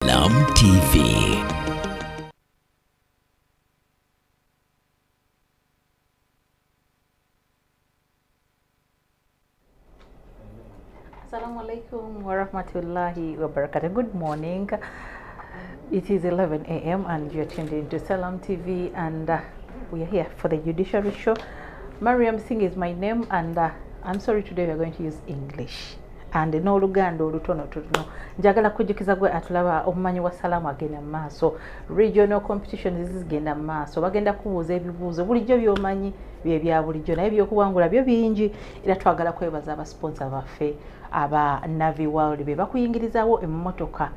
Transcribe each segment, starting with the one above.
Salam TV. Assalamu alaikum wa rahmatullahi wa barakatuh. Good morning. It is 11 a.m. and you're tuned into Salam TV, and we are here for the Judiciary show. Mariam Singh is my name, and I'm sorry today we are going to use English. And no Luganda olutono tuno njagala kujukiza gwe atulaba omumanyi wa Salamu agenda maaso regional competitions zigenda maaso bagenda kubuuza ebibuuzo bulijjo byomanyi bye bya bulijjo naye byokuwangula byo bingi era twagala kwebaza aba sponsor baffe aba Navi World be bakuyingirizawo emmotoka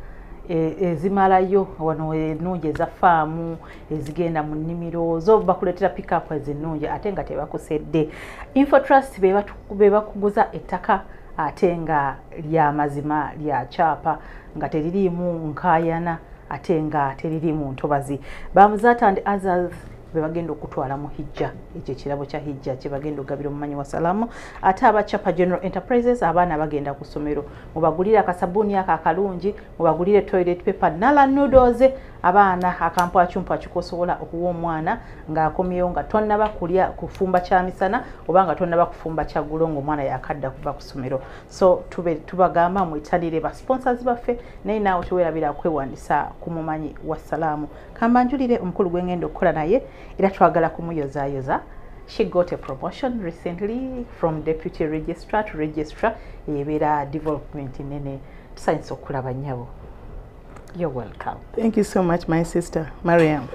ezimalayo wano ennungi eza faamu ezigenda mu nnimiro zo bakuleetera pick-up ezinnungi ate nga tebakusedde Infotrust be bakuguza ettaka ate nga lya mazima lya chapa nga teririmu nkayana ate nga teririmu ntobazi Bamuzata and others be bagenda okutwala mu hijja ekyo kirabo kya hijja kye bagenda ogabira omumanyi wa Salamu ate abachapa General Enterprises abaana bagenda ku ssomero mubagulira akasabuni akalungi mubagulire toilet paper nala noodles abaana akampo achumpa kikosobola okuwa omwana nga akomyeyo nga tonna bakulya kufumba kya misana obanga tonna bakufumba kya gulongo omwana yakadda kuva ku ssomero so tubagamba mu italire ba sponsors baffe naye naawe tuwerabira kwewandisa ku mumanyi wa Salamu kambanjulire omukulu gwengendo okukola naye era twagala kumuyozaayoza. She got a promotion recently from deputy registrar to registrar ebera development nene tusainso okulaba nnyabo. You're welcome. Thank you so much, my sister, Mariam.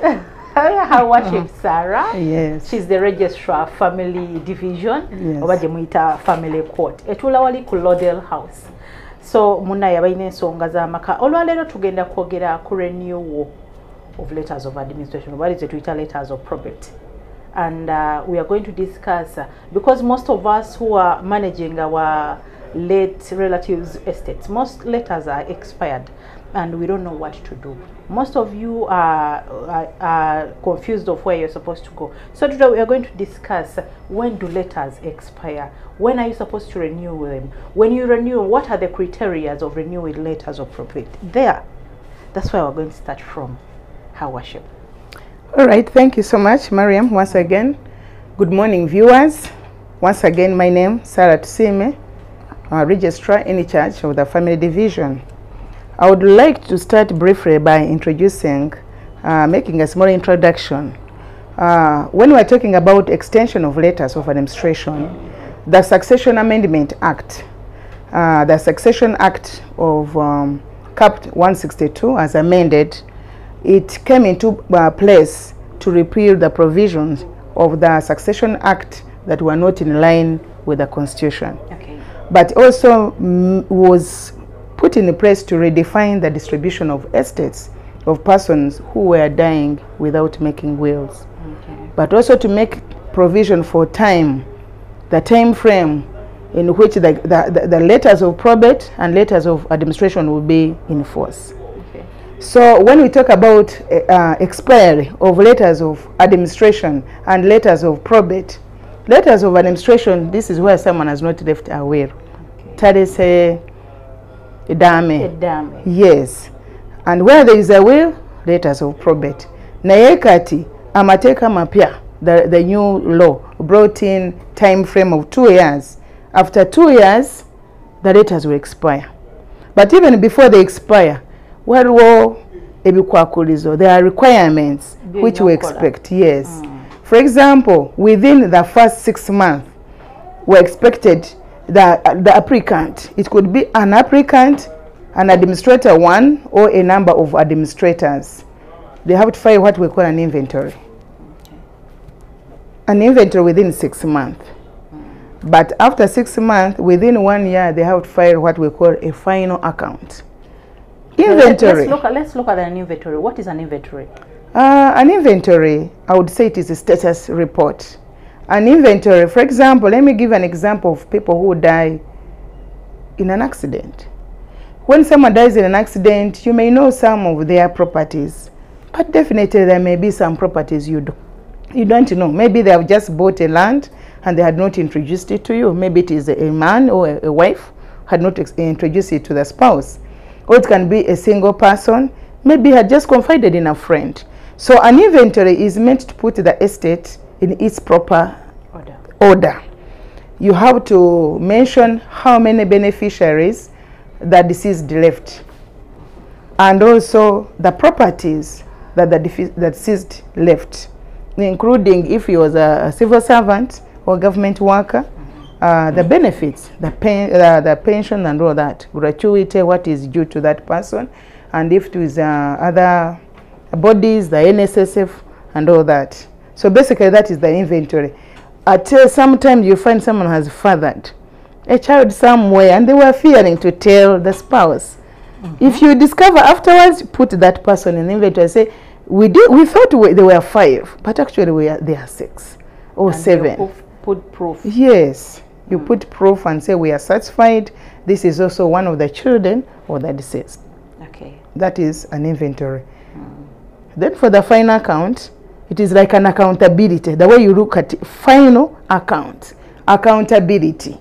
How worship Sarah? Yes. She's the registrar family division. Yes. Obaje muita family court. Etula wali ku Laudel House. So muna yabaine ensonga z'amaka. Olwaleero tugenda kwogera ku renewal of letters of administration. What is it? Twitter letters of probate. And we are going to discuss because most of us who are managing our late relatives' estates, most letters are expired and we don't know what to do. Most of you are confused of where you're supposed to go. So today we are going to discuss when do letters expire, when are you supposed to renew them, when you renew, what are the criteria of renewing letters of probate. That's where we're going to start from. Her worship. All right, thank you so much, Mariam, once again. Good morning, viewers. Once again, my name is Sarah Tusime, registrar in charge of the family division. I would like to start briefly by introducing, making a small introduction. When we're talking about extension of letters of administration, the Succession Amendment Act, the Succession Act of Cap 162 as amended, it came into place to repeal the provisions of the Succession Act that were not in line with the Constitution. Okay. But also was put in place to redefine the distribution of estates of persons who were dying without making wills. Okay. But also to make provision for time, the time frame in which the letters of probate and letters of administration will be in force. So when we talk about expiry of letters of administration and letters of probate, letters of administration, this is where someone has not left a will. Tade say edame. Yes. And where there is a will, letters of probate. Naye kati amateka mapya, the new law brought in time frame of 2 years. After 2 years, the letters will expire. But even before they expire, there are requirements which we expect, yes. For example, within the first 6 months, we expected the applicant, it could be an applicant, an administrator one, or a number of administrators. They have to file what we call an inventory. An inventory within 6 months. But after 6 months, within 1 year, they have to file what we call a final account. Inventory. Let's look at an inventory. What is an inventory? An inventory, I would say it is a status report. An inventory, for example, let me give an example of people who die in an accident. When someone dies in an accident, you may know some of their properties, but definitely there may be some properties you don't know. Maybe they have just bought a land and they had not introduced it to you. Maybe it is a man or a wife had not introduced it to the spouse. or it can be a single person, maybe had just confided in a friend. So an inventory is meant to put the estate in its proper order. You have to mention how many beneficiaries the deceased left, and also the properties that the deceased left, including if he was a civil servant or government worker, the benefits, the pension and all that, gratuity, what is due to that person, and if it is other bodies, the NSSF and all that. So basically that is the inventory. Until sometimes you find someone has fathered a child somewhere and they were fearing to tell the spouse. If you discover afterwards, put that person in inventory. Say, we thought they were 5, but actually they are 6 or and 7. Put proof. Yes, you put proof and say we are satisfied. This is also one of the children or the deceased. Okay. That is an inventory. Then for the final account, it is like an accountability. The way you look at it, final account, accountability.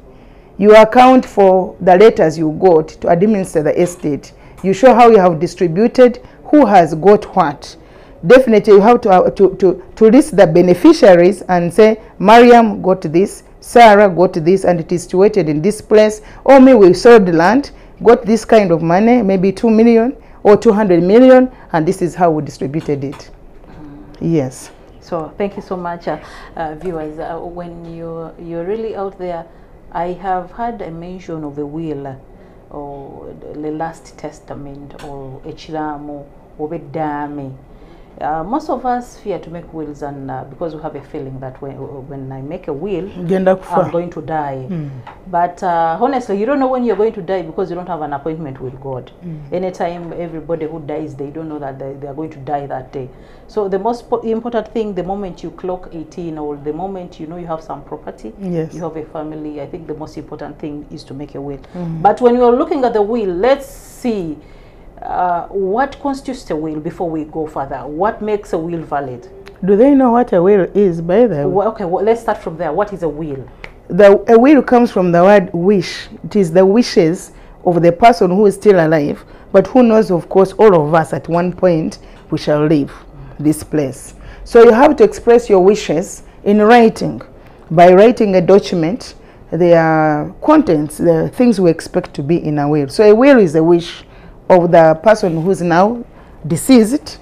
You account for the letters you got to administer the estate. You show how you have distributed, who has got what. Definitely you have to list the beneficiaries and say, Mariam got this, Sarah got this, and it is situated in this place. Or maybe we sold the land, got this kind of money, maybe 2 million or 200 million, and this is how we distributed it. Yes. So thank you so much, viewers. When you're really out there, I have had a mention of a will or the last testament or a chilamo or a dame. Most of us fear to make wills, and because we have a feeling that when I make a will, I'm going to die. But honestly, you don't know when you're going to die because you don't have an appointment with God. Anytime everybody who dies, they don't know that they are going to die that day. So the most important thing, the moment you clock 18 or the moment you know you have some property, yes, you have a family, I think the most important thing is to make a will. But when you're looking at the will, let's see what constitutes a will before we go further. What makes a will valid? Do they know what a will is, by the way? Well, okay, well, let's start from there. What is a will? A will comes from the word wish. It is the wishes of the person who is still alive, but who knows, of course, all of us at one point we shall leave this place. So you have to express your wishes in writing. By writing a document, the contents, the things we expect to be in a will. So a will is a wish of the person who's now deceased,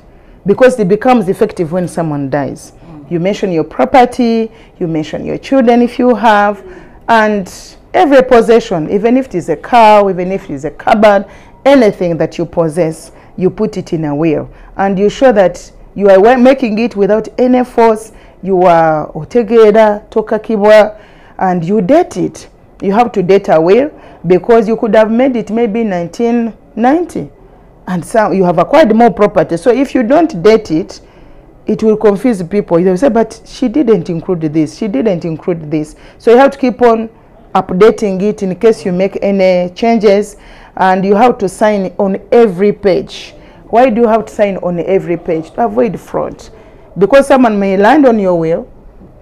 because it becomes effective when someone dies. You mention your property, you mention your children if you have, and every possession, even if it is a car, even if it is a cupboard, anything that you possess, you put it in a will. And you show that you are making it without any force. You are otegeda, tokakibwa, and you date it. You have to date a will, because you could have made it maybe 1990, and so you have acquired more property. So if you don't date it, it will confuse people. They will say, but she didn't include this, she didn't include this. So you have to keep on updating it in case you make any changes, and you have to sign on every page. Why do you have to sign on every page? To avoid fraud, because someone may land on your will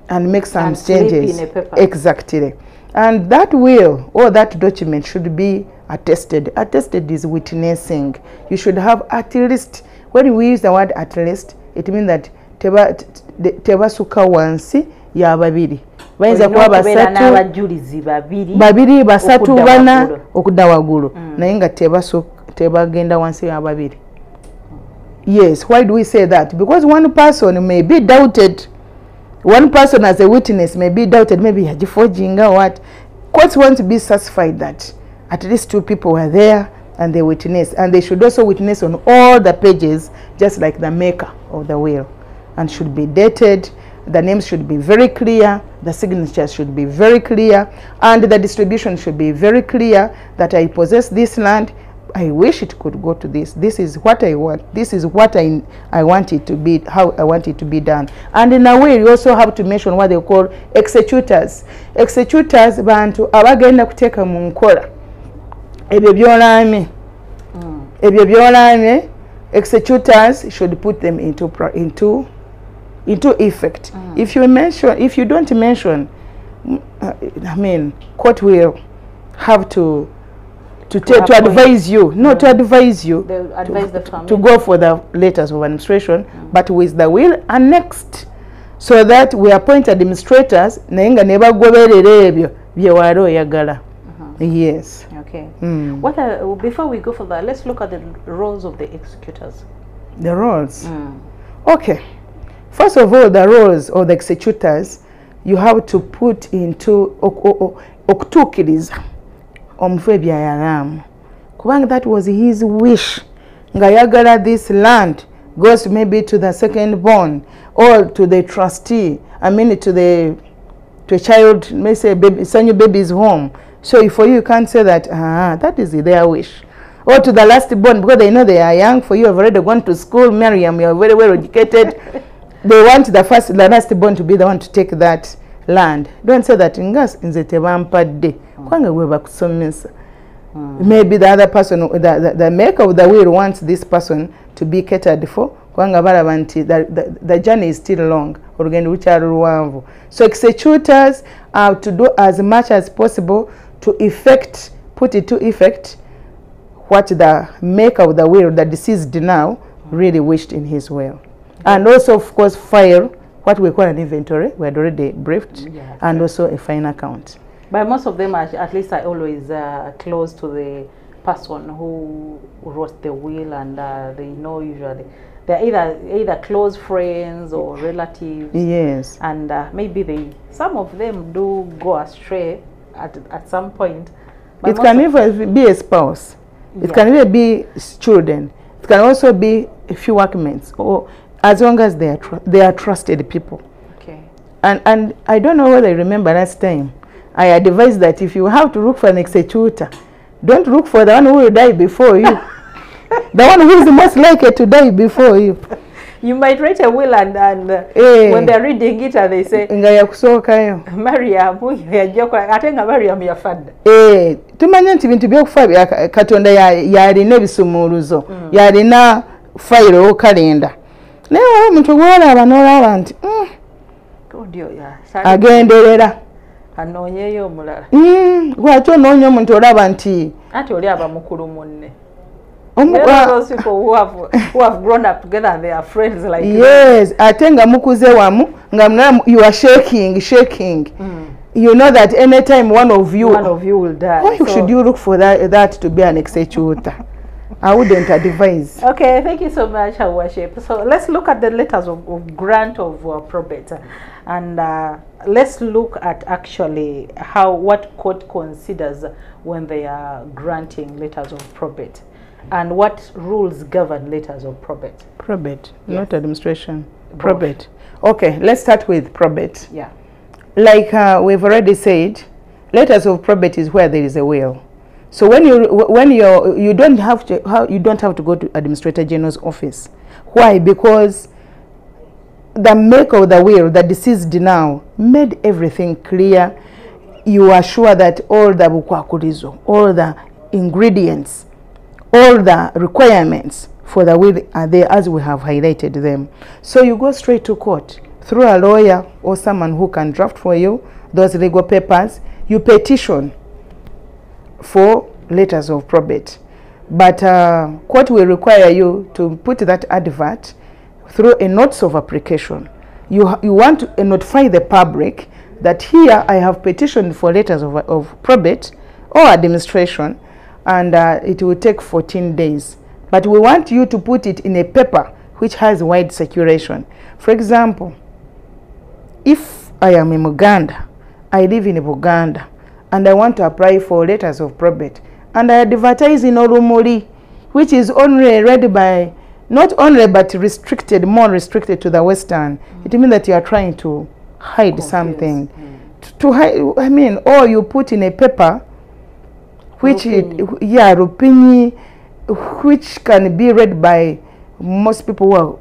and make some changes. In a paper. Exactly. And that will or that document should be attested. Attested is witnessing. You should have at least, when we use the word at least, it means that teba suka wansi ya babiri. Bayinza kuba babiri basatu bana okudda waggulu, naye nga tebagenda wansi ya babiri. Yes, why do we say that? Because one person may be doubted. One person as a witness may be doubted, maybe forging or what. Courts want to be satisfied that at least 2 people were there and they witness, and they should also witness on all the pages, just like the maker of the will, and should be dated. The names should be very clear, the signatures should be very clear, and the distribution should be very clear, that I possess this land, I wish it could go to this. This is what I want. This is what I want it to be, how I want it to be done. And in a way, you also have to mention what they call executors. Executors, bantu abagenda kuteka mu nkola ebyo byolame. Ebyo byolame, executors should put them into effect. If you don't mention, I mean, court will have to to advise you, to advise you, advise the family to go for the letters of administration, but with the will annexed, so that we appoint administrators naye nga ne bagoberera ebyo bye wali oyagala. Yes. Okay. What before we go for that, let's look at the roles of the executors. The roles. Okay. First of all, the roles of the executors, you have to put into okutuukiriza omufu ebyayalamu, kubanga that was his wish, nga yagala this land goes maybe to the second born or to the trustee, I mean to a child, may say baby, send your baby's home. So for you can't say that that is their wish, or to the last born, because they know they are young. For you have already gone to school, Mariam, you are very well educated. They want the last born to be the one to take that land. Don't say that ngas nze tebampadde kwanga gwe bakusomesa. Maybe the other person, the maker of the will wants this person to be catered for. Kwanga balaba nti the journey is still long, olugendo lukyali luwanvu. So executors have to do as much as possible to put it to effect what the maker of the will, the deceased now, really wished in his will. And also, of course, file what we call an inventory. We had already briefed, and also a final count. But most of them, at least, are always close to the person who wrote the will, and they know usually they're either close friends or relatives. Yes. And maybe some of them do go astray at some point. But it can even be a spouse. It can even be children. It can also be a few workmates, or as long as they are trusted people. Okay. And I don't know whether you remember last time I advised that if you have to look for an executor, don't look for the one who will die before you. The one who is most likely to die before you. You might write a will and when they're reading it and they say Mariam atenga Mariam yafadda. Tumanya nti bintu byokufa Katonda yalina ebisumuluzo, yalina file o kalenda. Naye omuntu gwolaba n'olaba nti agenderera anoonyeyo omulala. Lwaki onoonya omuntu olaba nti ate oli aba mukulu munne. Those people who have grown up together and they are friends like yes, ate nga mukuze wamu nga you are shaking. You know that anytime one of you will die. Why should you look for that to be an executor? I wouldn't advise. Okay, thank you so much, Her Worship. So let's look at the letters of grant of probate, and let's look at actually what court considers when they are granting letters of probate, and what rules govern letters of probate. Probate, yes. Not administration. Probate. Okay, let's start with probate. Yeah. Like we've already said, letters of probate is where there is a will. So you don't have to go to Administrator General's office. Why? Because the maker of the will, the deceased now, made everything clear. You are sure that all the bukwakurizo, all the ingredients, all the requirements for the will are there as we have highlighted them. So you go straight to court through a lawyer or someone who can draft for you those legal papers. You petition for letters of probate, but court will require you to put that advert through a notice of application. You want to notify the public that here I have petitioned for letters of probate or administration, and it will take 14 days. But we want you to put it in a paper which has wide circulation. For example, if I am in Uganda, I live in Buganda, and I want to apply for letters of probate, and I advertise in Olumuri, which is only read by, not only but restricted, more restricted to the Western. It means that you are trying to hide something. To hide, I mean, or you put in a paper, which Rupini, which can be read by most people who are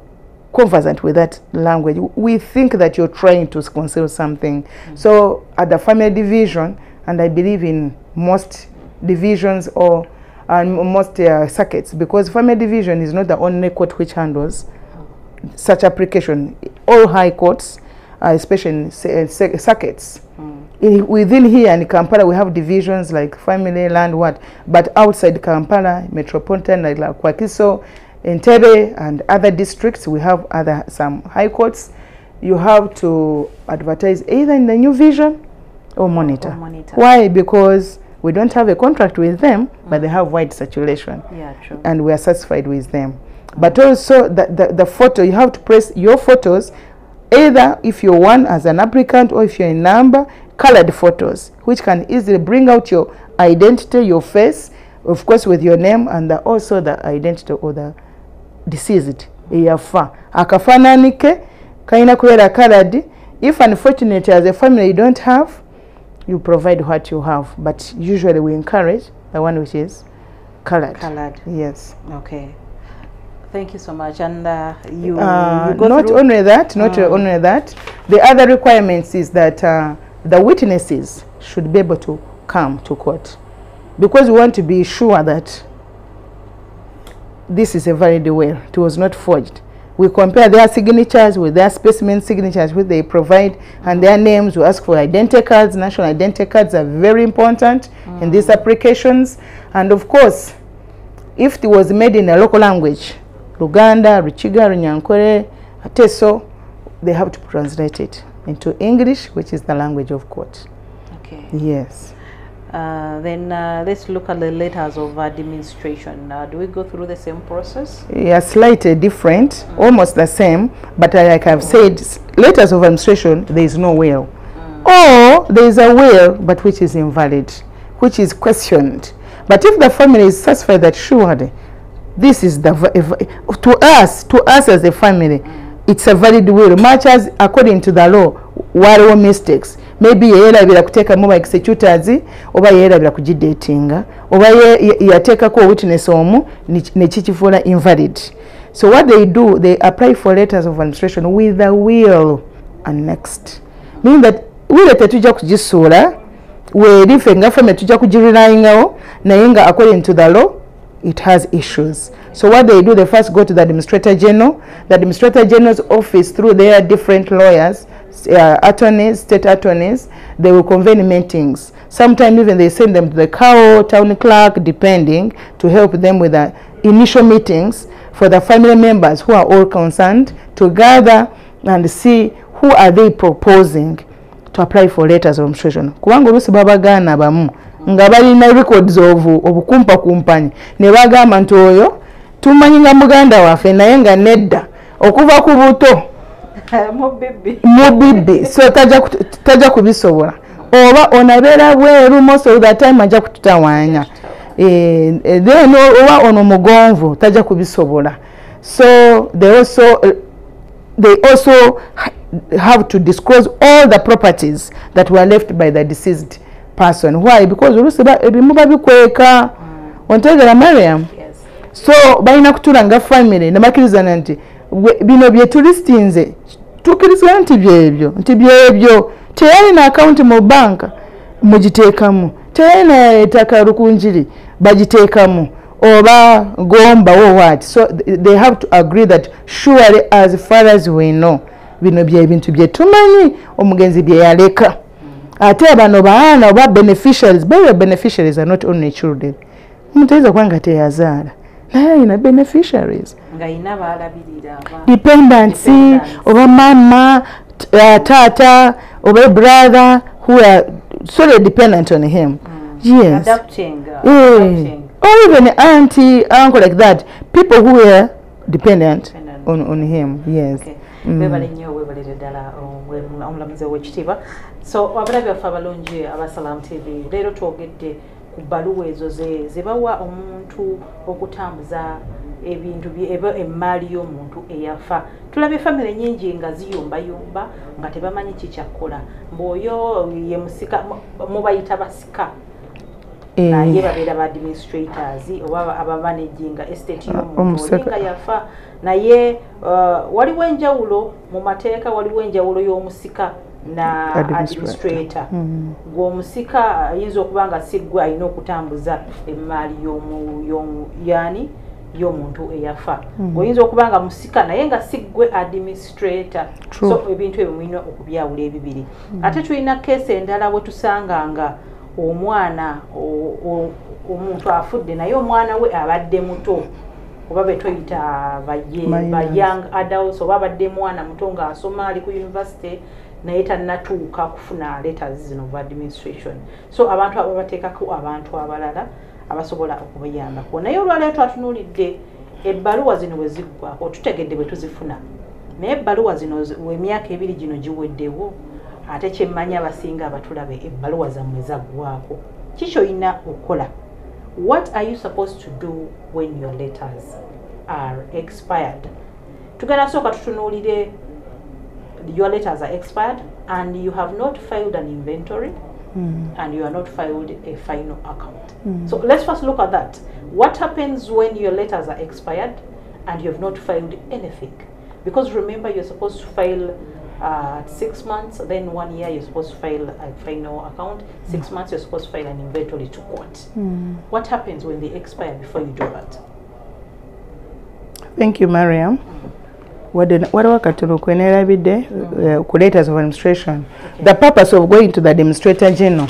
conversant with that language. We think that you're trying to conceal something. So at the family division, and I believe in most divisions or most circuits, because family division is not the only court which handles such application. All high courts, especially in circuits, within here in Kampala we have divisions like family, land, what, but outside Kampala metropolitan like Kwakiso, Entebbe and other districts we have some high courts. You have to advertise either in the New Vision or Monitor. Why? Because we don't have a contract with them, but they have wide circulation. Yeah, true. And we are satisfied with them. But also the photo, you have to press your photos, either if you're one as an applicant or if you're in number, colored photos, which can easily bring out your identity, your face, of course with your name, and also the identity of the deceased. Akafananike, kaina kuwera colored. If unfortunately as a family you don't have, you provide what you have, but usually we encourage the one which is colored. Colored. Yes. Okay. Thank you so much. And you go not through? Only that, not only that. The other requirements is that the witnesses should be able to come to court, because we want to be sure that this is a valid will. It was not forged. We compare their signatures with their specimen signatures which they provide, and their names. We ask for identity cards. National identity cards are very important in these applications. And of course, if it was made in a local language, Luganda, Ruchiga, Runyankore, Ateso, they have to translate it into English, which is the language of court. Okay. Yes. Then let's look at the letters of administration. Do we go through the same process? Yeah, slightly different, almost the same, but like I've said, letters of administration, there is no will. Or there is a will, but which is invalid, which is questioned. But if the family is satisfied that surely this is the to us as a family, it's a valid will, much as according to the law, waliwo mistakes. Maybe yerabira kuteka mu executors oba yerabira kujidatinga oba yateka ko witness omu nechichifula invalid. So what they do, they apply for letters of administration with the will annexed, meaning that will tetuja kujisula we rifenga fame tuja kujirinaingawo naye nga according to the law it has issues. So what they do, they first go to the Administrator General. The Administrator General's office, through their different lawyers, attorneys, state attorneys, they will convene meetings. Sometimes even they send them to the CAO, town clerk, depending, to help them with the initial meetings for the family members who are all concerned to gather and see who are they proposing to apply for letters of administration. Kubanga olusi babagana bamu nga balina records of obukumpa kumpanyi ne bagamba nti oyo tumanyi nga muganda waffe naye nga nedda okuva ku buto mubibi so tajja kubisobola oba onabeera bweru most of the time ajja kututawanya then oba ono mugonvu tajja kubisobola. So they also have to disclose all the properties that were left by the deceased person. Why? Because ebimu babikweka ontegera Mariam. Yes. So balina kutulanga family nabakirizana nti bino bye tulistinze tukirizana nti byebyo teyalina account mu bank mugiteekamu, teyalina ettaka lukunjiri bagiteekamu oba gomba or what. So they have to agree that surely as far as we know bino bye bintu bye tumanyi omugenzi bye yaleka. Ate bano baana oba beneficiaries, but beneficiaries are not only children. Mutaiza kwanga teyazaala naye ina beneficiaries nga ina balabirira dependents oba mama, tata, oba brother who are solely dependent on him. Yes. Adapting. Or even auntie, uncle, like that. People who are dependent on him. Yes. Okay. Webale nnyo webalire ddala omulamuzi w'ekitiibwa. So abalabi baffe abalungi aba Salam TV leero twogedde ku bbaluwa ezo ze bawa omuntu okutambuza ebintu emmaali y'omuntu eyafa. Tulabye famire nnyingi nga ziyumbayumba nga tebamanyi kikyakola mb'oyo ye musika mubayita basika naye babeera ba administrators oba abamanaginga estate y'omuntu nga yafa naye waliwo enjawulo mu mateeka, waliwo enjawulo y'omusika na administrator. Gw'omusika ayinza okuba nga si gwe alina okutambuza emmaali y'omu yani y'omuntu eyafa ng'oyinza okuba nga musika naye nga si ggwe administrator so ebintu ebyo mulina okubyawula ebibiri ate tulina keesi endala bwe tusanga nga omwana omuntu afudde naye omwana we abadde muto oba be tuyita ba young adults oba abadde mwana muto ng'asoma ali ku university naye tannatuuka kufuna letters zino of administration so abantu abo bateekako abantu abalala abasobola okubayambako naye olwaleero twatunuulidde ebbaluwa zino bwe ziggwako tutegedde bwe tuzifuna naye ebbaluwa zino emyaka 2 gino giweddewo ate kyemmanya abasinga abatulabe ebbaluwa zammwe zaggwako kikyolina okukola. What are you supposed to do when your letters are expired? Tugenda soka tutunuulire your letters are expired and you have not filed an inventory and you are not filed a final account. So let's first look at that. What happens when your letters are expired and you have not filed anything? Because remember, you're supposed to file 6 months, then 1 year you're supposed to file a final account, 6 months you're supposed to file an inventory to court. What happens when they expire before you do that? Thank you, Mariam. What wakatulu kwenerabide letters of administration. The purpose of going to the Administrator General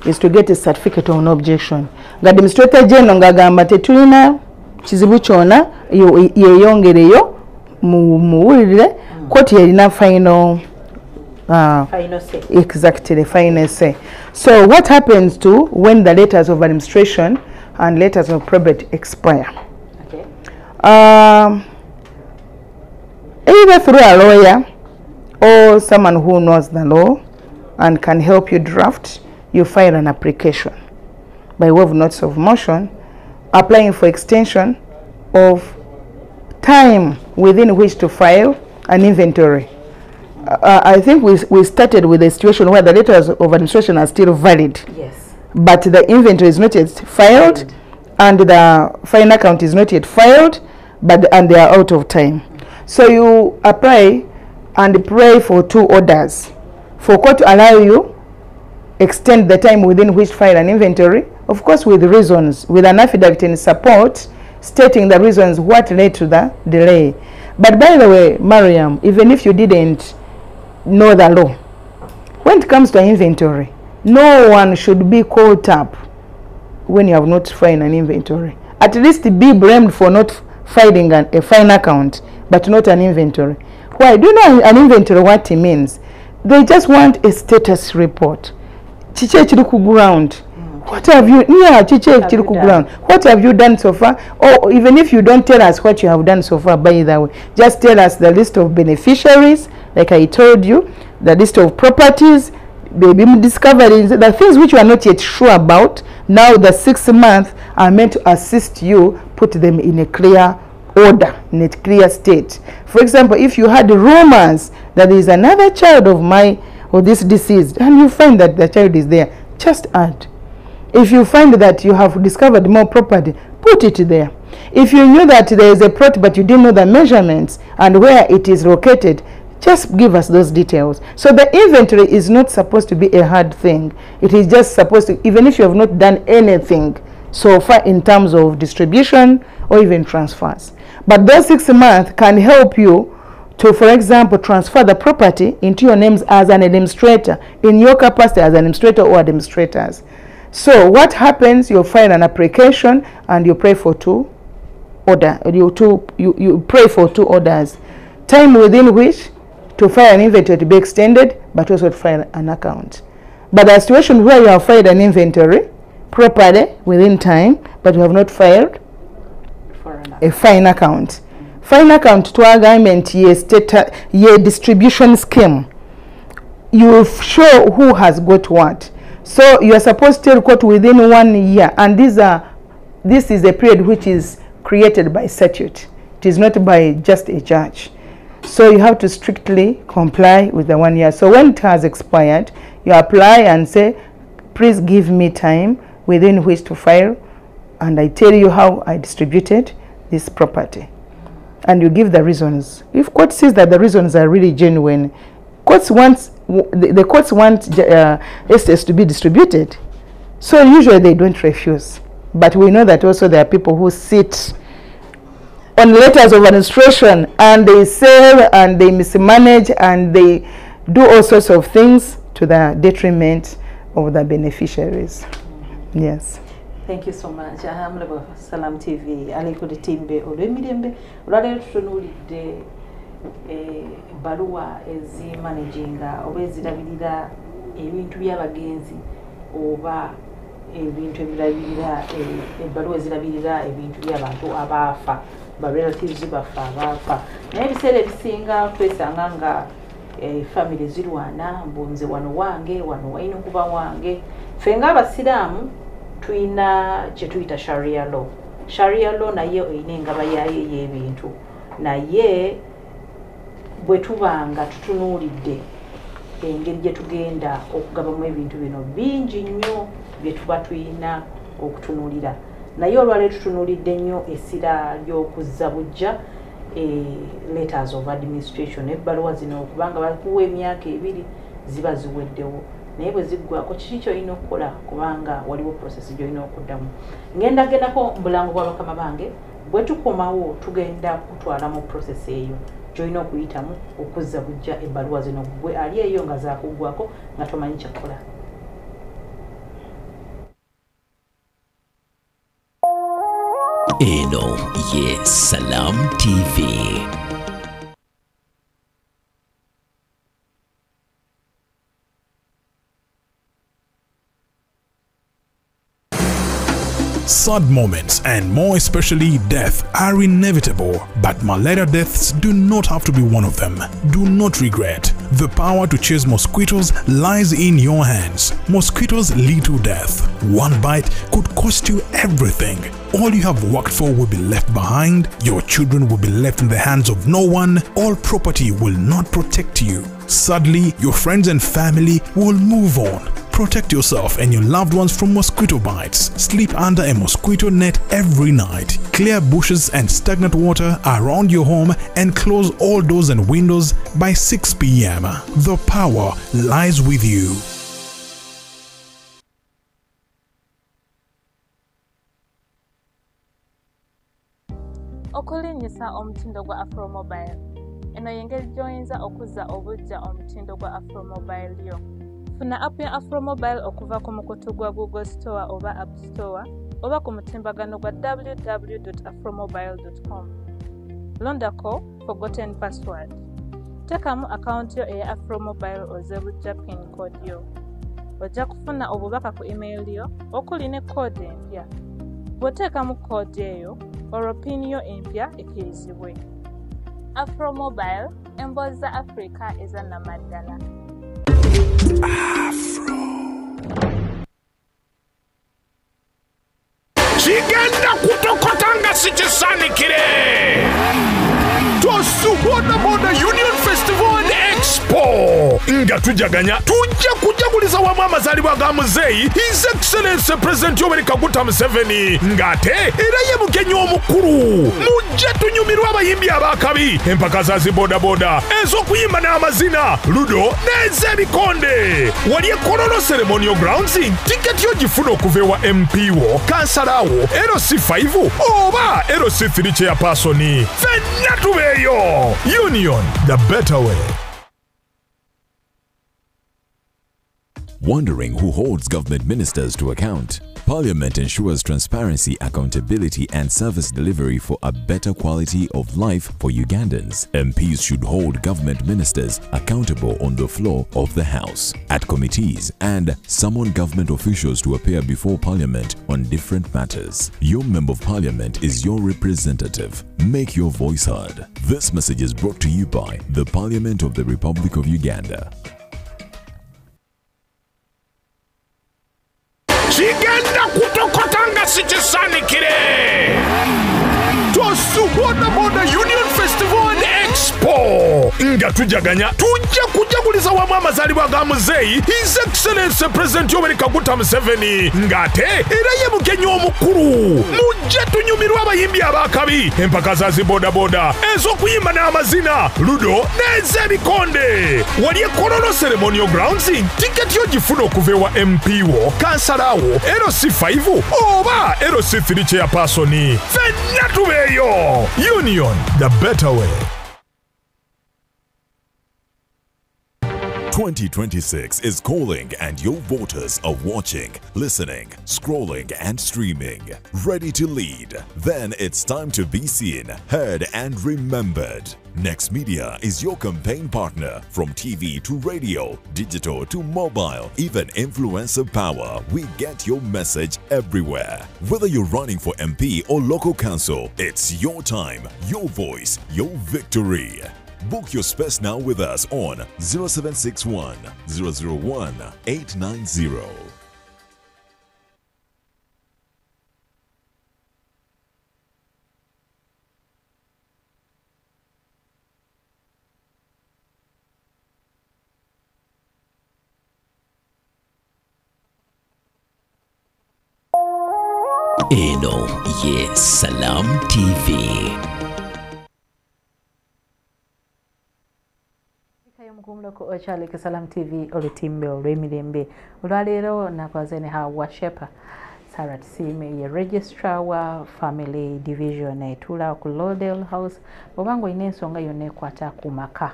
is to get a certificate of no objection. The Administrator General ngagamba tetulina kizibu kyona yeyongereyo muwulire court yalina final say. Exactly, final say. So what happens to when the letters of administration and letters of probate expire? Okay. Either through a lawyer or someone who knows the law and can help you draft, you file an application by way of notice of motion, applying for extension of time within which to file an inventory. I think we started with a situation where the letters of administration are still valid. Yes. But the inventory is not yet filed and the final account is not yet filed, and they are out of time. So you apply and pray for 2 orders for court to allow you extend the time within which to file an inventory, of course with reasons, with an affidavit in support stating the reasons what led to the delay. But by the way, Mariam, even if you didn't know the law, when it comes to inventory, no one should be caught up when you have not filed an inventory. At least be blamed for not filing a fine account, but not an inventory. Why? Do you know an inventory what it means? They just want a status report. Chiche chiruku ground. What have you? Yeah, chiche chiruku ground. What have you done so far? Or even if you don't tell us what you have done so far, by the way, just tell us the list of beneficiaries, like I told you, the list of properties, baby discoveries, the things which you are not yet sure about. Now the 6 months are meant to assist you put them in a clear order, in a clear state. For example, if you had rumors that there is another child of this deceased and you find that the child is there, just add. If you find that you have discovered more property, put it there. If you knew that there is a plot but you didn't know the measurements and where it is located, just give us those details. So the inventory is not supposed to be a hard thing. It is just supposed to, even if you have not done anything so far in terms of distribution or even transfers. But those 6 months can help you to, for example, transfer the property into your names as an administrator, in your capacity as an administrator or administrators. So what happens, you file an application and you pray for 2 orders. You pray for 2 orders. Time within which to file an inventory to be extended, but also to file an account. But the situation where you have filed an inventory properly within time, but you have not filed a fine account. Fine account to agreement ye distribution scheme. You will show who has got what. So you are supposed to report within 1 year, and this is a period which is created by statute. It is not by just a judge. So you have to strictly comply with the 1 year. So when it has expired, you apply and say, please give me time within which to file, and I tell you how I distributed this property. And you give the reasons. If court says that the reasons are really genuine, courts want the courts want estates to be distributed. So usually they don't refuse. But we know that also there are people who sit on letters of administration, and they sell and they mismanage and they do all sorts of things to the detriment of the beneficiaries. Yes. Thank you so much. Amlabo Salam TV. Aliko de timbe olemirembe. Olale tutunulidde baluwa ezi managinga obezirabirira ebintu by'abagenzi oba ebintu ebirabirira ebbaluwa ezirabirira ebintu by'abantu abaafa ba relatives bafa naye ebiseera ebisinga twesanga nga family zirwana mbunze wano wange wano waina kuba wange ffe ng'abasiraamu tuyina kye tuyita sharia law naye oyina engaba yayo ey'ebintu naye bwe tubanga tutunuulidde engeri gye tugenda okugabamu ebintu bino bingi nnyo bye tuba tuyina okutunuulira naye olwaleero tutunuulidde nnyo essira ly'okuzza bujja letters of administration ebbaluwa zino kubanga bakuwa emyaka 2 ziba ziweddewo naye bwe ziggwako kiki kyolina okukola kubanga waliwo process gyolina okuddamu ngendagendako mubulango bwa bakama bange bwe tukomawo tugenda kutwala mu process eyo gyolina okuyitamu okuzza bujja ebbaluwa zino gwe ali eyo nga zakuggwako nga tomanyi kyakukola. Eno ye Salam TV. Sad moments and more especially death are inevitable, but malaria deaths do not have to be one of them. Do not regret. The power to chase mosquitoes lies in your hands. Mosquitoes lead to death. One bite could cost you everything. All you have worked for will be left behind. Your children will be left in the hands of no one. All property will not protect you. Sadly, your friends and family will move on. Protect yourself and your loved ones from mosquito bites. Sleep under a mosquito net every night. Clear bushes and stagnant water around your home and close all doors and windows by 6 p.m. The power lies with you. Okulinyisa omutindo gwa Afromobile. Eno yengeri joyinza okuzza obujja omutindo gwa Afromobile yo. Funa app ya Afromobile okuva ku mukutu gwa Google Store oba App Store oba ku mutimbagano gwa www.afromobile.com. Londako forgotten password. Tekamu account yo eya Afromobile oze bujja pin code yo. Ojja kufuna obubaka ku email yo okuli ne code empya. Bw'oteekamu code eyo olwo pin yo empya ekkirizibwe. Afromobile emboozi za Africa eza namaddala. Afro. Kigenda kutokotanga sikisanikire. Tosuboda Boda Union Festival and Expo. Nga tujaganya tujja kujaguliza wamu amazaalibwa ga muzeeyi His Excellency President Yoweri Kaguta Museveni ng'ate era ye mugenyi omukulu. Mujje tunyumirwa abayimbi abakabi empaka za zibodaboda ez'okuyimba n'amazina ludo n'ez'ebikonde. Wali Kololo Ceremonial Grounds tiketi yo gifuna okuva ewa MP wo kansala wo LC5 oba LC3 chairperson. Fenna tubeeyo. Union, the better way. Wondering who holds government ministers to account? Parliament ensures transparency, accountability, and service delivery for a better quality of life for Ugandans. MPs should hold government ministers accountable on the floor of the House, at committees, and summon government officials to appear before Parliament on different matters. Your Member of Parliament is your representative. Make your voice heard. This message is brought to you by the Parliament of the Republic of Uganda. Kigenda kutokotanga sikisanikire. Tosuboda Boda Union Festival and Expo. Nga tujaganya tujja okutambuliza wamu amazaalibwa ga muzeeyi His Excellency President Yoweri Kaguta Museveni ng'ate era ye mugenyi omukulu. Mujje tunyumirwa abayimbi abakabi, empaka za zibodaboda ez'okuyimba n'amazina ludo n'ez'ebikonde. Wali Kololo Ceremonial Grounds tiketi ogifuna okuva ewa MP wo, kansala wo, LC5 oba LC3 chairperson. Fenna tubeeyo. Union, the better way. 2026 is calling and your voters are watching, listening, scrolling and streaming. Ready to lead? Then it's time to be seen, heard and remembered. Next Media is your campaign partner. From TV to radio, digital to mobile, even influencer power, we get your message everywhere. Whether you're running for MP or local council, it's your time, your voice, your victory. Book your space now with us on 0761 001 890. Eno ye Salam TV. Mkumuloko ochali ku Salam TV olutimbe olw'emirembe olwaleero nakwazene Hawa Shepa Sarah Tsime ye registrar wa family division etula ku Lauderdale House. Bobanga olina ensonga yonna ekwata ku maka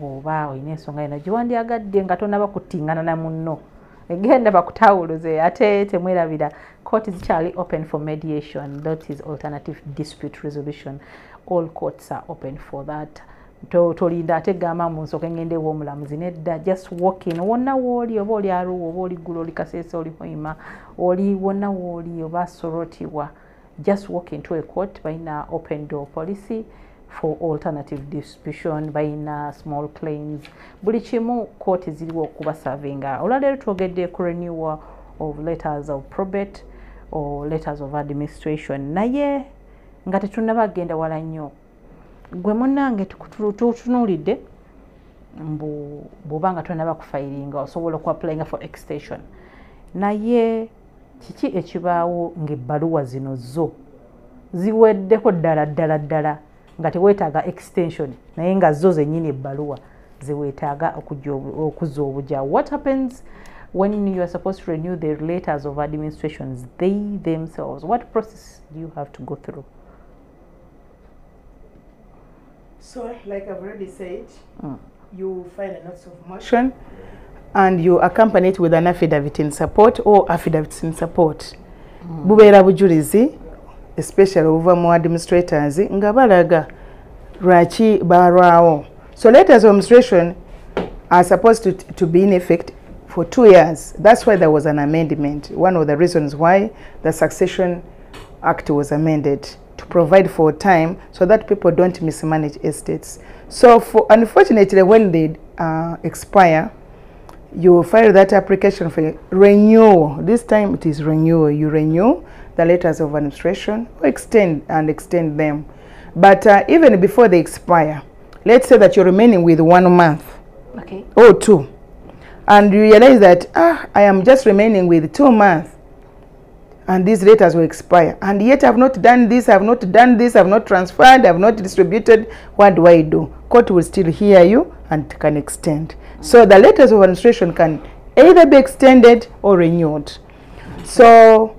oba olina ensonga yonna giwandiyagadde nga tonnaba kutingana na munno egenda bakutawuluze ate temwerabira court zikyali open for mediation, that is alternative dispute resolution. All courts are open for that. Tolinda ate gamba mu nsooka ngende w'omulamuzi nedda, just walk in wonna wooli oba oli Arua oba oli Gulu oli Kasese oli Hoima oli wonna wooli oba Sorotibwa, just walk into a court. Balina open door policy for alternative distribution, balina small claims, buli kimu court ziriwo okuba savinga. Olwaleero twogedde ku renewal of letters of probate or letters of administration, naye nga tetunnaba genda wala nnyo. Gwe munnange tutunuulidde bw'obanga tonnaba kufayiringa osobola okuapplyinga for extension, naye kiki ekibaawo ng'ebbaluwa zino zo ziweddeko ddala nga teweetaaga extension naye nga zo zennyini ebbaluwa ziweetaaga okuzza obujja? What happens when you are supposed to renew the letters of administrations they themselves? What process do you have to go through? So, like I've already said, you file a notice of motion and you accompany it with an affidavit in support or affidavits in support. Bubeera bujulizi, especially over more administrators, nga balaga lwaki balwawo. So letters of administration are supposed to be in effect for 2 years. That's why there was an amendment. One of the reasons why the Succession Act was amended, to provide for time so that people don't mismanage estates. So unfortunately, when they expire, you file that application for renewal. This time it is renewal. You renew the letters of administration or extend them. But even before they expire, let's say that you're remaining with 1 month, okay, or 2, and you realize that I am just remaining with 2 months and these letters will expire, and yet I've not done this, I've not transferred, I've not distributed. What do I do? Court will still hear you and can extend. So the letters of administration can either be extended or renewed. So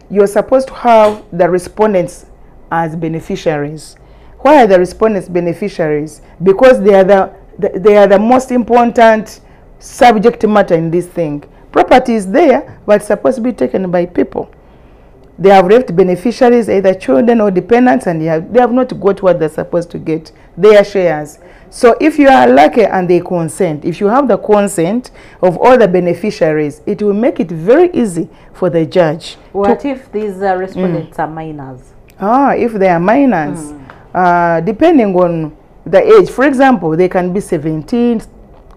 you're supposed to have the respondents as beneficiaries. Why are the respondents beneficiaries? Because they are the most important subject matter in this thing. Property is there, but it's supposed to be taken by people. They have left beneficiaries, either children or dependents, and they have not got what they're supposed to get, their shares. So if you are lucky and they consent, if you have the consent of all the beneficiaries, it will make it very easy for the judge. What if these respondents are minors? If they are minors, depending on the age, for example, they can be 17,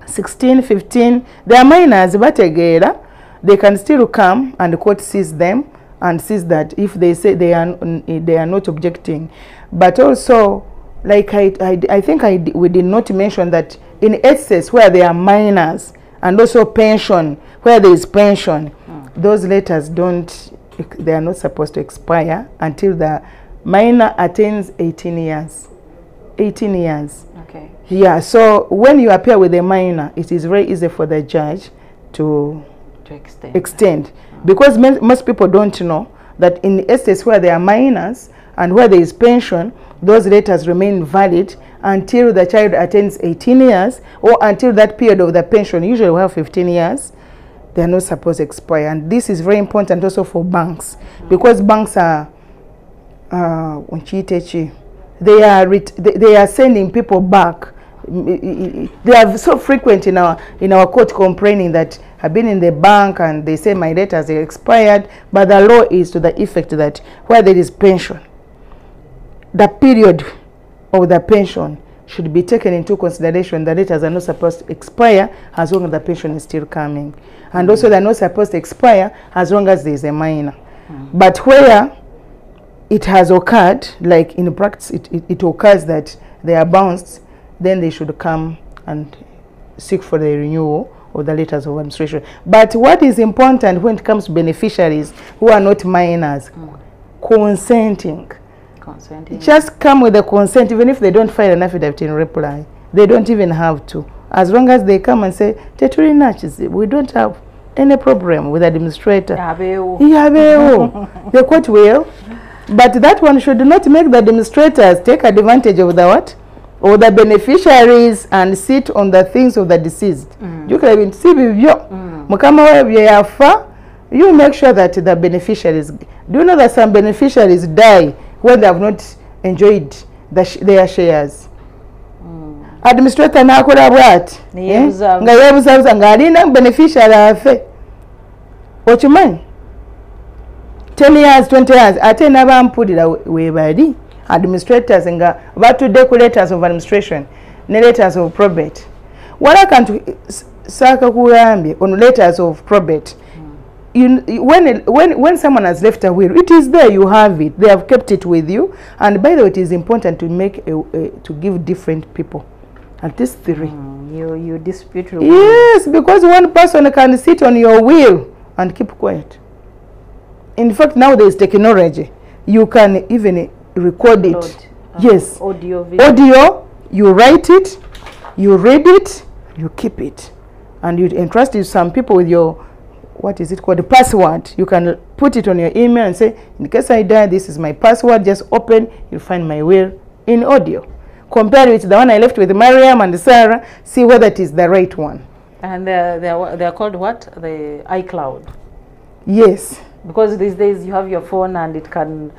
16, 15. They are minors, but they can still come and the court sees them and sees that if they say they are not objecting. But also, like I think we did not mention that in estates where there are minors and also pension, where there is pension, those letters they are not supposed to expire until the minor attains 18 years. 18 years. Okay. Yeah, so when you appear with a minor, it is very easy for the judge to extend. Because most people don't know that in the estates where there are minors and where there is pension, those letters remain valid until the child attains 18 years or until that period of the pension, usually we have 15 years, they are not supposed to expire. And this is very important also for banks, because banks are they are sending people back. They are so frequent in our court complaining that have been in the bank and they say my letters are expired, but the law is to the effect that where there is pension, the period of the pension should be taken into consideration. The letters are not supposed to expire as long as the pension is still coming, and also they're not supposed to expire as long as there is a minor. But where it has occurred, like in practice it occurs that they are bounced, then they should come and seek for the renewal of the letters of administration. But what is important when it comes to beneficiaries who are not minors, consenting. Just come with the consent, even if they don't file an affidavit in reply. They don't even have to. As long as they come and say, Teturi Natches, we don't have any problem with the administrator. The court will. But that one should not make the administrators take advantage of the what? Or the beneficiaries and sit on the things of the deceased. You can even see you make sure that the beneficiaries. Do you know that some beneficiaries die when they have not enjoyed their shares? Administrator nakola bwat nga yebuzabuza nga alina beneficiary afe. Okimanyi 10 years 20 years ate nabampulira webali administrators nga batudde ku letters of administration ne letters of probate. Wala kantu saka kuyambye on letters of probate. When someone has left a will, it is there, you have it, they have kept it with you. And by the way, it is important to make to give different people at least 3. You dispute. Yes, because one person can sit on your will and keep quiet. In fact, now there is technology, you can even record it. Yes, audio, video. Audio, you write it, you read it, you keep it, and you entrust it to some people with your, what is it called, the password. You can put it on your email and say, in case I die, this is my password, just open, you'll find my will in audio. Compare it to the one I left with Mariam and Sarah, see whether it is the right one. And they're called what? The iCloud. Yes. Because these days you have your phone and you can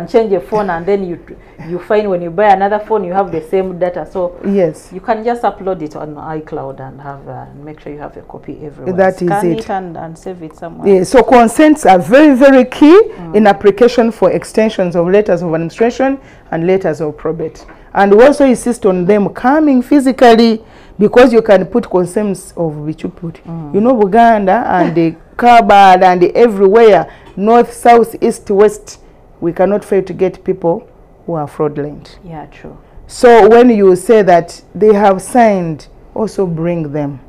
change your phone, and then you find when you buy another phone you have the same data, so yes, you can just upload it on iCloud and have make sure you have a copy everywhere. That Scan is it. And save it somewhere. Yeah, so consents are very, very key in application for extensions of letters of administration and letters of probate. And we also insist on them coming physically, because you can put consents of which you put. You know, Buganda and the Kabad and everywhere, north, south, east, west, we cannot fail to get people who are fraudulent. Yeah, true. So when you say that they have signed, also bring them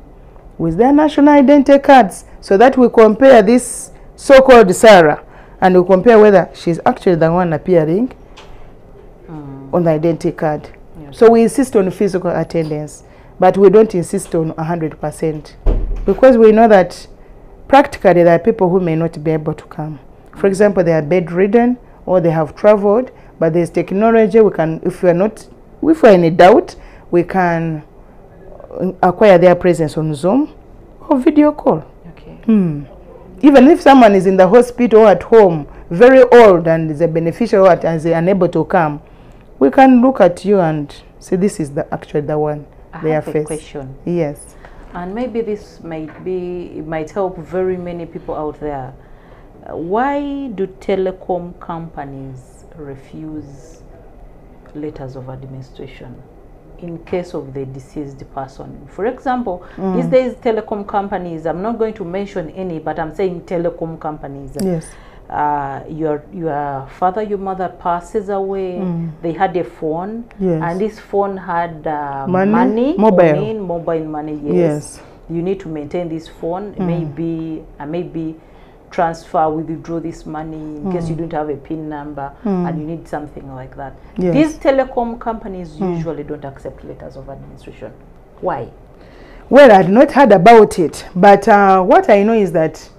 with their national identity cards, so that we compare this so-called Sarah and we compare whether she's actually the one appearing on the identity card. Yes. So we insist on physical attendance, but we don't insist on 100%, because we know that practically there are people who may not be able to come. For example, they are bedridden or they have traveled, but there's technology. We can, if we're in a doubt, we can acquire their presence on Zoom or video call. Okay. Even if someone is in the hospital or at home, very old, and is a beneficiary and is unable to come, we can look at you and say this is actually the one they are facing. Question. Yes. And maybe this might help very many people out there. Why do telecom companies refuse letters of administration in case of the deceased person? For example, these days telecom companies, I'm not going to mention any, but I'm saying telecom companies. Yes. your father, your mother passes away, they had a phone, Yes. and this phone had Money? mobile money. Yes. Yes. You need to maintain this phone. Maybe transfer, withdraw this money in case you don't have a PIN number and you need something like that. Yes. These telecom companies usually don't accept letters of administration. Why? Well, I'd not heard about it, but what I know is that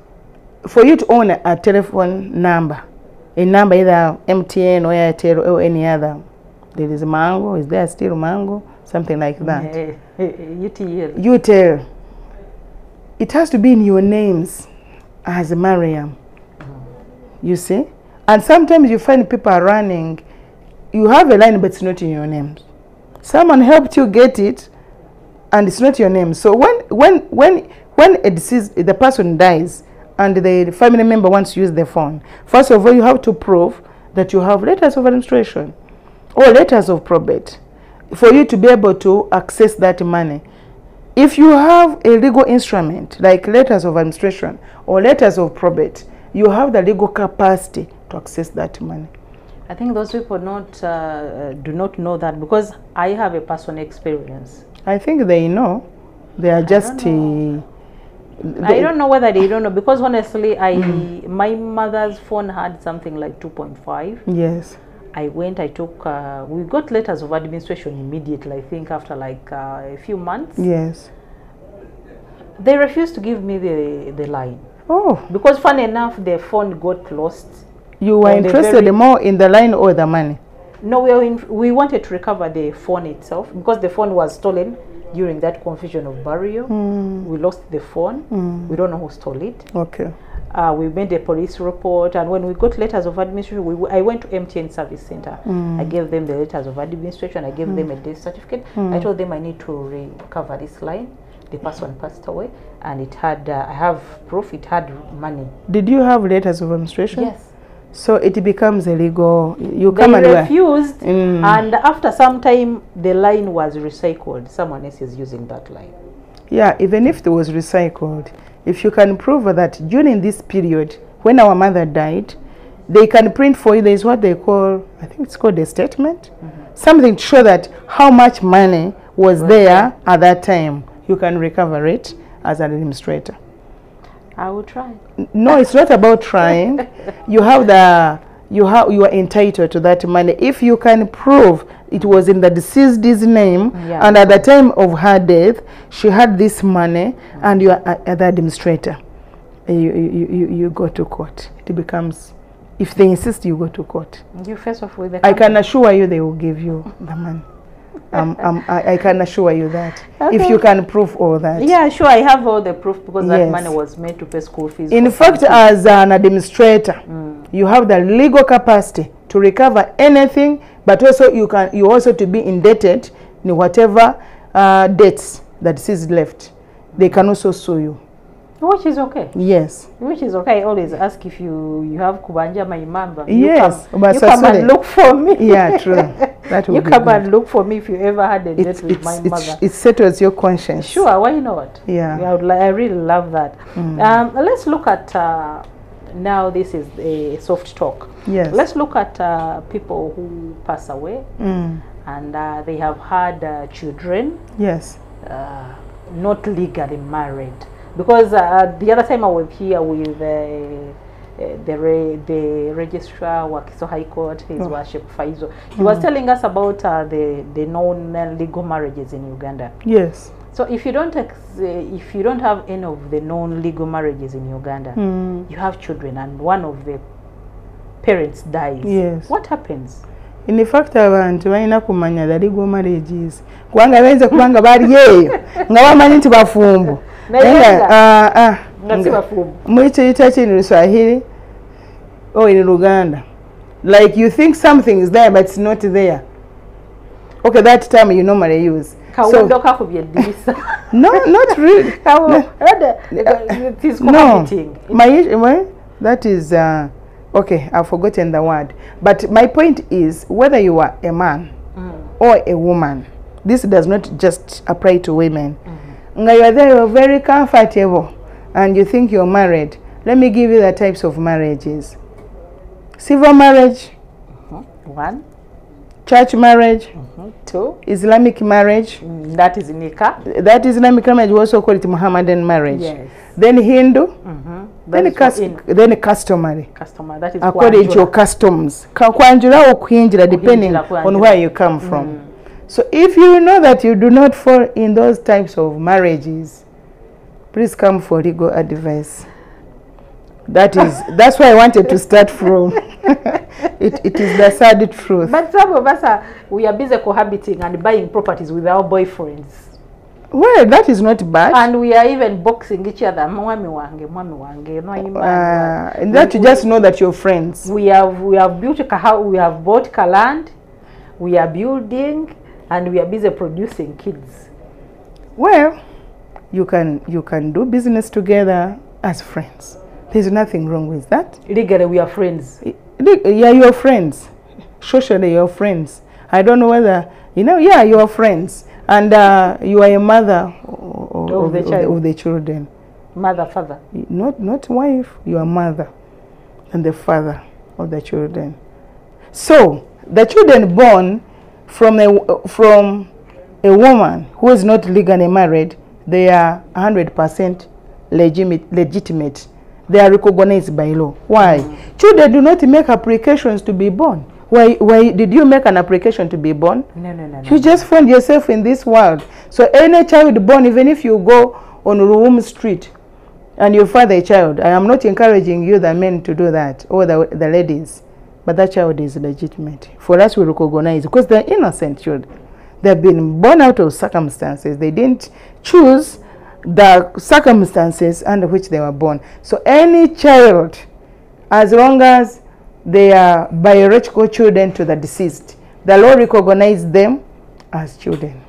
for you to own a telephone number, a number either MTN or Airtel or any other, there is Mango, is there still Mango? Something like that. UTL. It has to be in your names as Mariam. You see? And sometimes you find people are running, you have a line but it's not in your name. Someone helped you get it and it's not your name. So when a deceased, the person dies, and the family member wants to use the phone, first of all, you have to prove that you have letters of administration or letters of probate for you to be able to access that money. If you have a legal instrument like letters of administration or letters of probate, you have the legal capacity to access that money. I think those people do not know that, because I have a personal experience. I think they know. They are just... I don't know whether they don't know, because honestly, my mother's phone had something like 2.5. Yes. I took, we got letters of administration immediately, I think after like a few months. Yes. They refused to give me the line. Oh. Because funny enough, the phone got lost. You were interested more in the line or the money? No, we wanted to recover the phone itself, because the phone was stolen during that confusion of burial. We lost the phone. We don't know who stole it. Okay. We made a police report, and when we got letters of administration, I went to MTN Service Center. I gave them the letters of administration. I gave them a death certificate. I told them I need to recover this line. The person passed away, and it had, I have proof, it had money. Did you have letters of administration? Yes. So it becomes illegal. You They come and refused, and after some time, the line was recycled. Someone else is using that line. Yeah, even if it was recycled, if you can prove that during this period, when our mother died, they can print for you, there's what they call, I think it's called a statement, something to show that how much money was there at that time. You can recover it as an administrator. I will try. No, it's not about trying. You are entitled to that money if you can prove it was in the deceased's name, and at the time of her death she had this money, and you are the administrator. You go to court. It becomes, if they insist, you go to court. You face off with the I can assure you they will give you the money. I can assure you that. Okay. If you can prove all that. Yeah, sure, I have all the proof, because that money was meant to pay school fees. In fact, as an administrator, you have the legal capacity to recover anything, but also you also to be indebted in whatever debts that is left. They can also sue you. Which is okay. Yes. Which is okay. I always ask if you have kubanja my mamba. Yes. You come and look for me. Yeah, true. That would you be come good. and look for me if you ever had a debt with my mother. It settles your conscience. Sure, why not? Yeah. I really love that. Let's look at, now this is a soft talk. Yes. Let's look at people who pass away and they have had children. Yes. Not legally married. Because the other time I was here with the registrar, Wakiso High Court, His Worship Faizo, he was telling us about the non-legal marriages in Uganda. Yes. So if you don't have any of the non-legal marriages in Uganda, you have children and one of the parents dies. Yes. What happens? In fact, abantu balina kumanya the legal marriages. Kubanga benze kubanga bali yeyo nga bamanyi nti bafumbo. Mwekiyita ki in Swahili or in Luganda? Like you think something is there but it's not there. Okay, that term you normally use. So, no, not really. It is cohabiting. No, that is okay, I've forgotten the word. But my point is, whether you are a man or a woman, this does not just apply to women. You are there, you're very comfortable, and you think you're married. Let me give you the types of marriages. civil marriage, 1, church marriage, 2, Islamic marriage. that is nikah. That Islamic marriage, we also call it Muhammadan marriage. Then Hindu, then customary. That is according to your customs. Kwanjura or kuinjira, depending on where you come from. So if you know that you do not fall in those types of marriages, please come for legal advice. That's why I wanted to start from. It is the sad truth. But some of us we are busy cohabiting and buying properties with our boyfriends. Well, that is not bad. And we are even boxing each other. And that you just know that you're friends. We have built we have bought land, we are building, and we are busy producing kids. Well, you can do business together as friends. There's nothing wrong with that. Legally, we are friends. Yeah, you're friends. Socially, you're friends. I don't know whether, yeah, you're friends. And you are a mother of the children. Mother, father. Not wife, you are mother and the father of the children. So, the children born from a woman who is not legally married, they are 100% legitimate. They are recognized by law. Why? Children do not make applications to be born. Why did you make an application to be born? No. You just found yourself in this world. So any child born, even if you go on Ruum Street and you father a child, I am not encouraging you, the men, to do that, or the ladies, but that child is legitimate. For us, we recognize, because they're innocent children. They've been born out of circumstances. They didn't choose the circumstances under which they were born. So any child, as long as they are biological children to the deceased, the law recognizes them as children.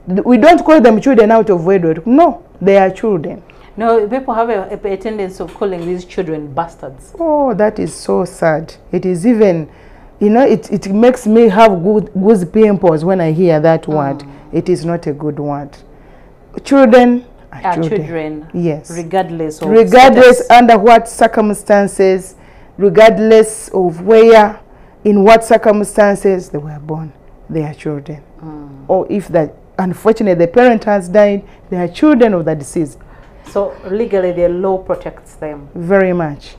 We don't call them children out of wedlock. No, they are children. No, people have a tendency of calling these children bastards. Oh, that is so sad. It is even, it makes me have goose pimples when I hear that word. It is not a good word. Children are children. Yes. Regardless status. Under what circumstances, regardless of where, in what circumstances they were born, they are children. Or if unfortunately the parent has died, they are children of the deceased. So legally the law protects them. Very much.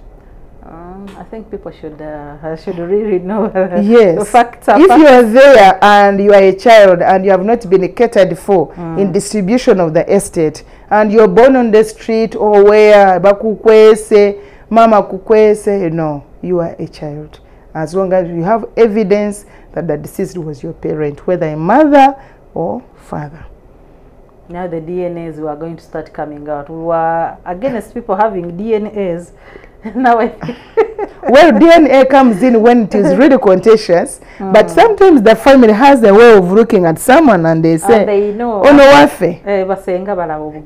I think people should really know yes. the facts. If you are there and you are a child and you have not been catered for in distribution of the estate, and you're born on the street or where bakukwese, mama kukwese, no, you are a child. As long as you have evidence that the deceased was your parent, whether a mother or father. Now the DNAs were going to start coming out. We were against people having DNAs. Now I think well, DNA comes in when it is really contentious, but sometimes the family has a way of looking at someone and they say, they know. Oh no, wafe.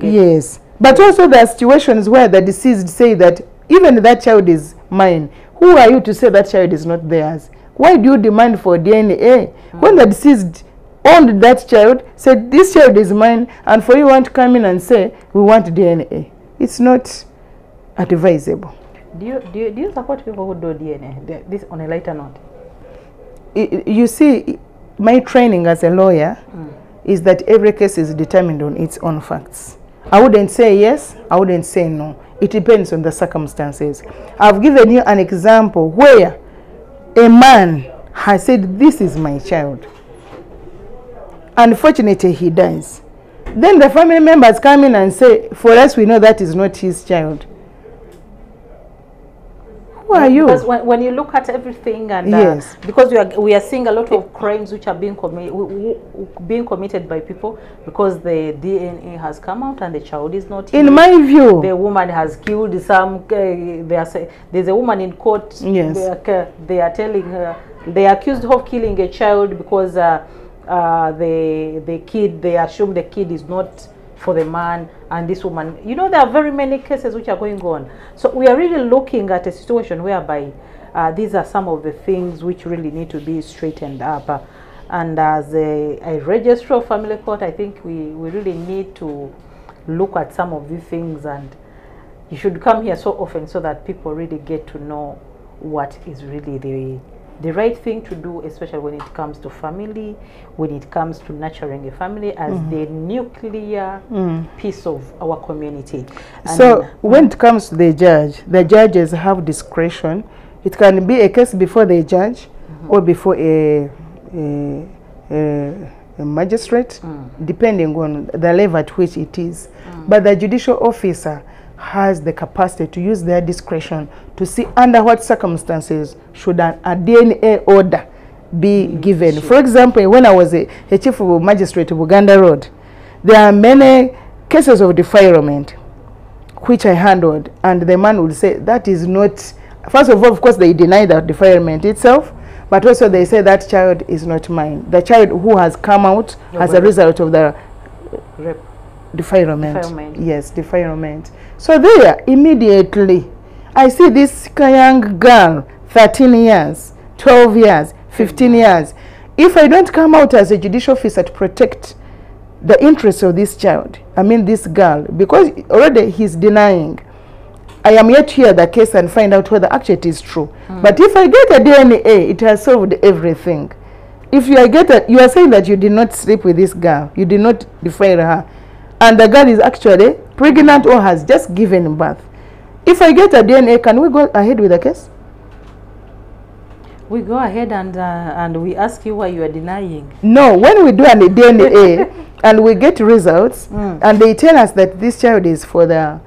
Yes. But also there are situations where the deceased say that even that child is mine. Who are you to say that child is not theirs? Why do you demand for DNA? When the deceased owned that child, said this child is mine, and for you want to come in and say we want DNA. It's not advisable. Do you support people who do DNA? This on a lighter note. You see, my training as a lawyer is that every case is determined on its own facts. I wouldn't say yes, I wouldn't say no. It depends on the circumstances. I've given you an example where a man has said, this is my child. Unfortunately, he dies. Then the family members come in and say, for us, we know that is not his child. Who are you? Because when you look at everything, and yes, because we are seeing a lot of crimes which are being committed by people because the DNA has come out and the child is not. In my view, the woman has killed some. There's a woman in court. Yes, they are telling her they are accused of killing a child because the kid, they assume the kid is not for the man, and this woman, there are very many cases which are going on. So we are really looking at a situation whereby these are some of the things which really need to be straightened up. And as a registrar of family court, I think we really need to look at some of these things, and you should come here so often so that people really get to know what is really the right thing to do, especially when it comes to family, when it comes to nurturing a family as the nuclear piece of our community. And so when it comes to the judges have discretion. It can be a case before the judge or before a magistrate, depending on the level at which it is. But the judicial officer has the capacity to use their discretion to see under what circumstances should a DNA order be given. For example, when I was a chief of magistrate of Uganda Road, there are many cases of defilement which I handled, and the man would say that is not, first of all, of course, they deny the defilement itself, but also they say that child is not mine. The child who has come out as a result of the defilement. Yes, defilement. So there, immediately, I see this young girl, 13 years, 12 years, 15 years. If I don't come out as a judicial officer to protect the interests of this child, I mean this girl, because already he's denying, I am yet to hear the case and find out whether actually it is true. But if I get a DNA, it has solved everything. If you you are saying that you did not sleep with this girl, you did not defile her, and the girl is actually pregnant or has just given birth. If I get a DNA, can we go ahead with the case? We go ahead and we ask you why you are denying. No, when we do a DNA and we get results and they tell us that this child is for the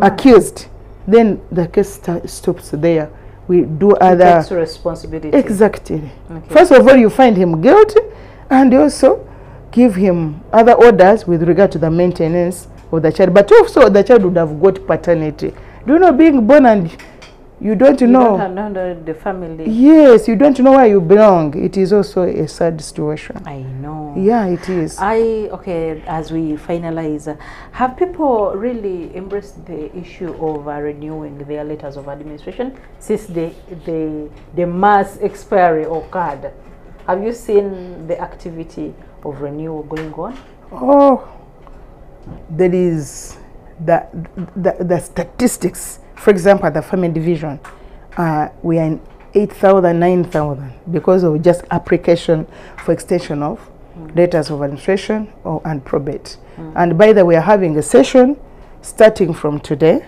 accused, then the case stops there. We do other takes responsibility. Exactly. Okay. First of all, you find him guilty, and also give him other orders with regard to the maintenance of the child. But also, the child would have got paternity. Do you know, being born and you don't know. You don't know the family. Yes, you don't know where you belong. It is also a sad situation. I know. Yeah, it is. Okay, as we finalize, have people really embraced the issue of renewing their letters of administration since the mass expiry occurred? Have you seen the activity of renewal going on? Oh, there is the statistics. For example, at the family division, we are in 8,000, 9,000 because of just application for extension of letters of administration and probate. And by the way, we are having a session starting from today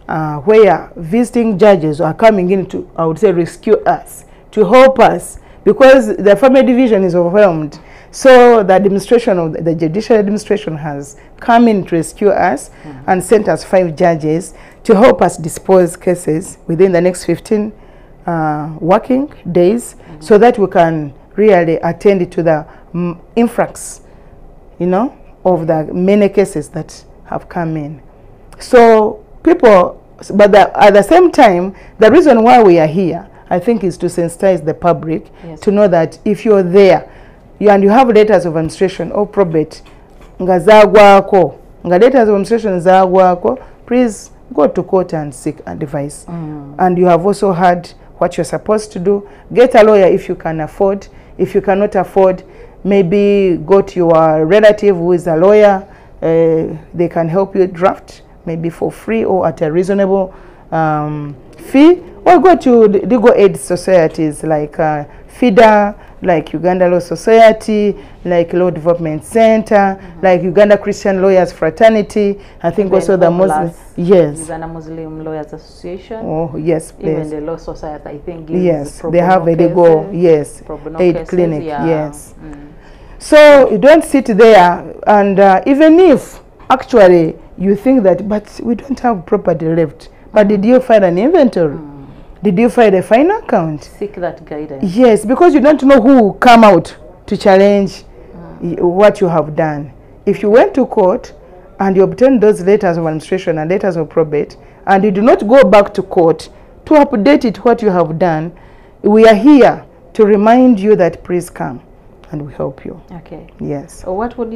where visiting judges are coming in to, I would say, rescue us, to help us, because the family division is overwhelmed. So the administration of the judicial administration has come in to rescue us and sent us 5 judges to help us dispose cases within the next 15 working days, so that we can really attend to the influx, you know, of the many cases that have come in. So people, but at the same time, the reason why we are here, I think, is to sensitize the public to know that if you're there, and you have letters of administration or probate, letters of administration, please go to court and seek advice. And you have also heard what you're supposed to do. Get a lawyer if you can afford. If you cannot afford, maybe go to your relative who is a lawyer. They can help you draft, maybe for free or at a reasonable fee. Or go to legal aid societies like FIDA, like Uganda Law Society, like Law Development Center, like Uganda Christian Lawyers Fraternity. I think also the Muslim, Uganda Muslim Lawyers Association. Oh yes, please. Even the Law Society, I think. Yes, they have a legal aid cases, clinic. Yes. So you don't sit there, and even if actually you think that, but we don't have property left. But did you file an inventory? Did you file a final count? Seek that guidance. Yes, because you don't know who will come out to challenge what you have done. If you went to court and you obtained those letters of administration and letters of probate, and you do not go back to court to update it what you have done, we are here to remind you that please come and we help you. Okay. Yes. So what would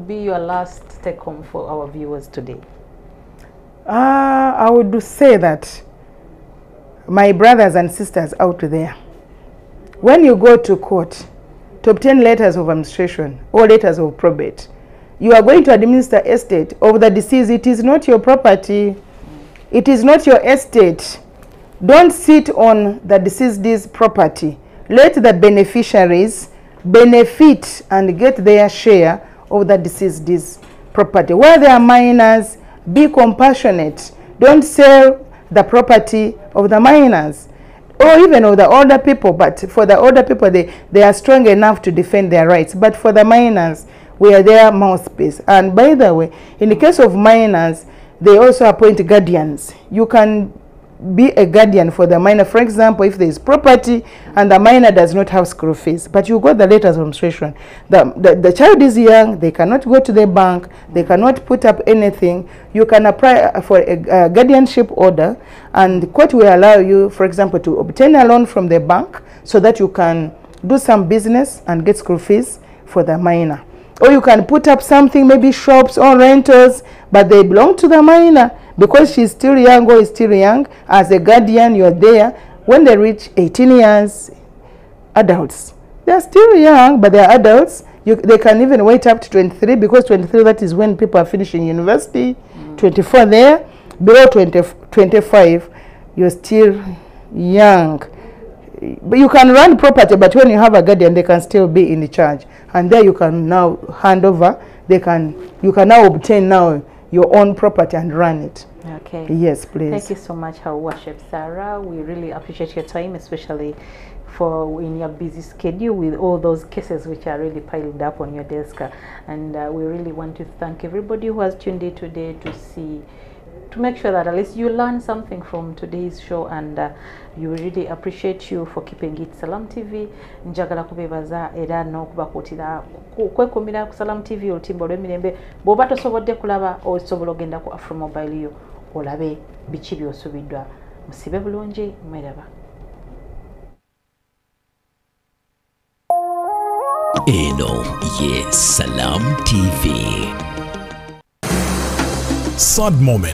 be your last take home for our viewers today? I would say that, my brothers and sisters out there, when you go to court to obtain letters of administration or letters of probate, you are going to administer estate of the deceased. It is not your property. It is not your estate. Don't sit on the deceased's property. Let the beneficiaries benefit and get their share of the deceased's property. Where there are minors, be compassionate. Don't sell the property of the minors or even of the older people. But for the older people, they are strong enough to defend their rights. But for the minors, we are their mouthpiece. And by the way, in the case of minors, they also appoint guardians. You can be a guardian for the minor. For example, if there is property and the minor does not have school fees, but you got the letters of administration, the child is young, they cannot go to the bank, they cannot put up anything, you can apply for a guardianship order, and the court will allow you, for example, to obtain a loan from the bank so that you can do some business and get school fees for the minor. Or you can put up something, maybe shops or rentals, but they belong to the minor. Because she's still young or is still young, as a guardian, you're there. When they reach 18 years, adults, they're still young, but they're adults. They can even wait up to 23, because 23, that is when people are finishing university. 24 there, below 25, you're still young. But you can run property, but when you have a guardian, they can still be in charge. And there you can now hand over, you can now obtain now your own property and run it. Okay. Yes, please. Thank you so much, our worship Sarah. We really appreciate your time, especially for in your busy schedule with all those cases which are really piled up on your desk. And we really want to thank everybody who has tuned in today to make sure that at least you learn something from today's show, and you really appreciate you for keeping it Salam TV. Njagala kubebaza era n'okubakutira kwekumira ku Salam TV olutimba olw'emirembe. Bw'oba tosobodde kulaba osobola ogenda ku Afro Mobile yo olabe biki by'osubiddwa. Musibe bulungi, mweraba. Eno ye Salam TV. Sad moment.